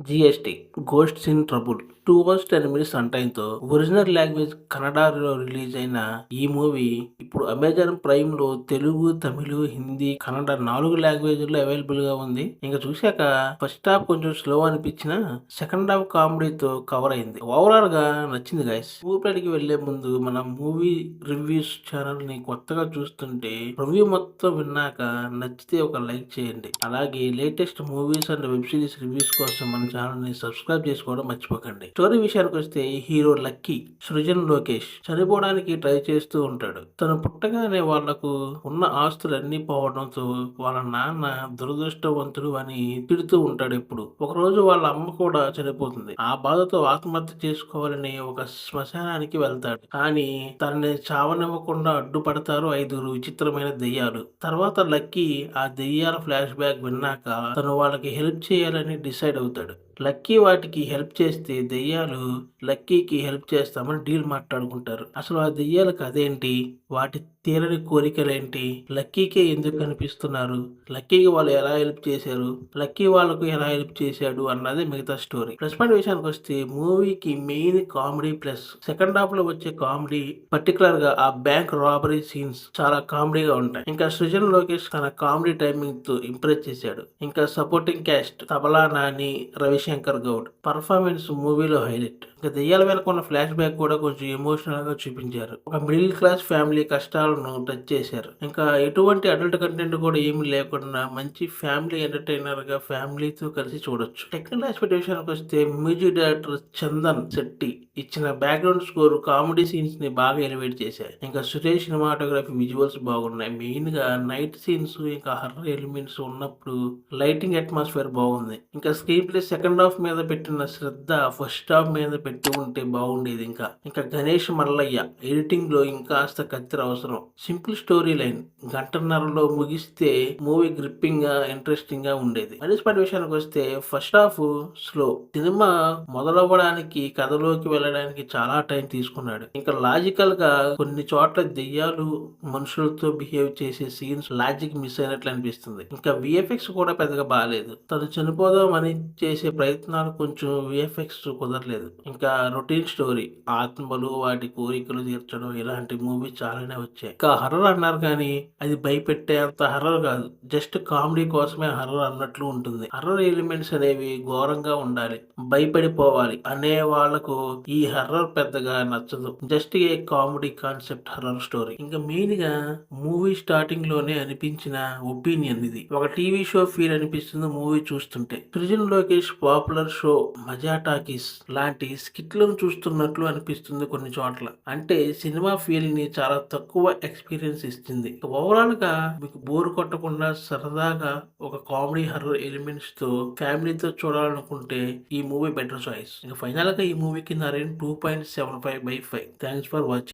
GST ghosts in trouble 2 hours 10 minutes run టైంతో original language కన్నడలో release అయిన ఈ మూవీ ఇప్పుడు అమెజాన్ ప్రైమ్ లో తెలుగు, తమిళ్, హిందీ, కన్నడ 4 లాంగ్వేజ్ల్లో అవైలబుల్ గా ఉంది. ఇంకా చూశాక ఫస్ట్ హాఫ్ కొంచెం స్లో అనిపించిన సెకండ్ హాఫ్ కామెడీతో కవర్ అయింది. ఓవరాల్ గా నచ్చింది గైస్. మూవీకి వెళ్లే ముందు మన మూవీ రివ్యూస్ ఛానల్ ని కొత్తగా చూస్తుంటే రివ్యూ మొత్తం విన్నాక నచ్చితే ఒక లైక్ చేయండి. అలాగే latest movies and web series reviews కోసం మన ఛానల్ ని సబ్స్క్రైబ్ చేసుకోవడం మర్చిపోకండి. స్టోరీ విషయానికి వస్తే హీరో లక్కీ సృజన్ లోకేష్ చనిపోవడానికి ట్రై చేస్తూ ఉంటాడు. తను పుట్టగానే వాళ్లకు ఉన్న ఆస్తులన్నీ పోవడంతో వాళ్ళ నాన్న దురదృష్టవంతుడు అని తిడుతూ ఉంటాడు. ఎప్పుడు ఒకరోజు వాళ్ళ అమ్మ కూడా చనిపోతుంది. ఆ బాధతో ఆత్మహత్య చేసుకోవాలని ఒక శ్మశానానికి వెళ్తాడు. కానీ తనని చావనివ్వకుండా అడ్డుపడతారు 5 విచిత్రమైన దెయ్యాలు. తర్వాత లక్కీ ఆ దెయ్యాల ఫ్లాష్ బ్యాక్ విన్నాక తను వాళ్ళకి హెల్ప్ చేయాలని డిసైడ్ అవుతాడు. లక్కీ వాటికి హెల్ప్ చేస్తే దెయ్యాలు లక్కీకి హెల్ప్ చేస్తామని డీల్ మాట్లాడుకుంటారు. అసలు ఆ దెయ్యాలకు అదేంటి, వాటి తీరని కోరికలేంటి, లక్కీకే ఎందుకు కనిపిస్తున్నారు, లక్కీకి వాళ్ళు ఎలా హెల్ప్ చేశారు, లక్కీ వాళ్ళకు ఎలా హెల్ప్ చేశాడు అన్నది మిగతా స్టోరీ. ప్లస్ పాయింట్ విషయానికి వస్తే మూవీకి main comedy plus second half లో వచ్చే కామెడీ, పర్టికులర్ గా ఆ బ్యాంక్ రాబరీ సీన్స్ చాలా కామెడీగా ఉంటాయి. ఇంకా సృజన్ లోకేష్ తన కామెడీ టైమింగ్ తో ఇంప్రెస్ చేశాడు. ఇంకా supporting caste tabla Nani, Ravishankar Goud performance మూవీలో హైలైట్. ఇంకా దెయ్యాల వెనక ఉన్న ఫ్లాష్ బ్యాక్ కూడా కొంచెం ఎమోషనల్ గా చూపించారు. ఒక మిడిల్ క్లాస్ ఫ్యామిలీ కష్టాలను టచ్ చేశారు. ఇంకా ఎటువంటి అడల్ట్ కంటెంట్ కూడా ఏమీ లేకుండా మంచి ఫ్యామిలీ ఎంటర్టైనర్ గా ఫ్యామిలీతో కలిసి చూడొచ్చు. టెక్నికల్ ఆస్పెక్ట్ విషయానికి వస్తే మ్యూజిక్ డైరెక్టర్ చందన్ శెట్టి ఇచ్చిన బ్యాక్గ్రౌండ్ స్కోర్ కామెడీ సీన్స్ ని బాగా ఎలివేట్ చేశాయి. ఇంకా సురేష్ సినిమాటోగ్రఫీ విజువల్స్ బాగున్నాయి. మెయిన్ గా నైట్ సీన్స్ ఇంకా హర్రర్ ఎలిమెంట్స్ ఉన్నప్పుడు లైటింగ్ అట్మాస్ఫియర్ బాగుంది. ఇంకా స్క్రీన్ ప్లే సెకండ్ హాఫ్ మీద పెట్టిన శ్రద్ధ ఫస్ట్ హాఫ్ మీద పెట్టి ఉంటే బాగుండేది. ఇంకా గణేష్ మల్లయ్య ఎడిటింగ్ లో ఇంకాస్త కత్తిర అవసరం. సింపుల్ స్టోరీ లైన్ గంటన్నరలో ముగిస్తే మూవీ గ్రిప్పింగ్ గా ఇంట్రెస్టింగ్ గా ఉండేది. మైనస్ పాయింట్ విషయానికి వస్తే ఫస్ట్ హాఫ్ స్లో. సినిమా మొదలవ్వడానికి కథలోకి వెళ్ళడానికి చాలా టైం తీసుకున్నాడు. ఇంకా లాజికల్ గా కొన్ని చోట్ల దెయ్యాలు మనుషులతో బిహేవ్ చేసే సీన్స్ లాజిక్ మిస్ అయినట్లు అనిపిస్తుంది. ఇంకా విఎఫ్ఎక్స్ కూడా పెద్దగా బాగాలేదు. తను చనిపోదాం అని చేసే ప్రయత్నాలు కొంచెం విఎఫ్ఎక్స్ కుదరలేదు. ఇంకా రొటీన్ స్టోరీ, ఆత్మలు వాటి కోరికలు తీర్చడం ఇలాంటి మూవీ చాలానే వచ్చాయి. ఇంకా హర్రర్ అన్నారు కానీ అది భయపెట్టే అంత హర్రర్ కాదు. జస్ట్ కామెడీ కోసమే హర్రర్ అన్నట్లు ఉంటుంది. హర్రర్ ఎలిమెంట్స్ అనేవి ఘోరంగా ఉండాలి, భయపడిపోవాలి అనే వాళ్లకు ఈ హర్రర్ పెద్దగా నచ్చదు. Just a comedy concept horror story. ఇంకా మెయిన్ గా మూవీ స్టార్టింగ్ లోనే అనిపించిన ఒపీనియన్ ఇది. ఒక టీవీ షో ఫీల్ అనిపిస్తుంది మూవీ చూస్తుంటే. సృజన్ లోకేష్ పాపులర్ షో మజా టాకీస్ లాంటి స్కిట్లను చూస్తున్నట్లు అనిపిస్తుంది కొన్ని చోట్ల. అంటే సినిమా ఫీల్ ని చాలా తక్కువ ఎక్స్పీరియన్స్ ఇస్తుంది. ఓవరాల్ గా మీకు బోర్ కొట్టకుండా సరదాగా ఒక కామెడీ హర్రర్ ఎలిమెంట్స్ తో ఫ్యామిలీతో చూడాలనుకుంటే ఈ మూవీ బెటర్ చాయిస్. ఇంకా ఫైనల్ గా ఈ మూవీకి నా రేటింగ్ 2.75/5. Thanks for watching.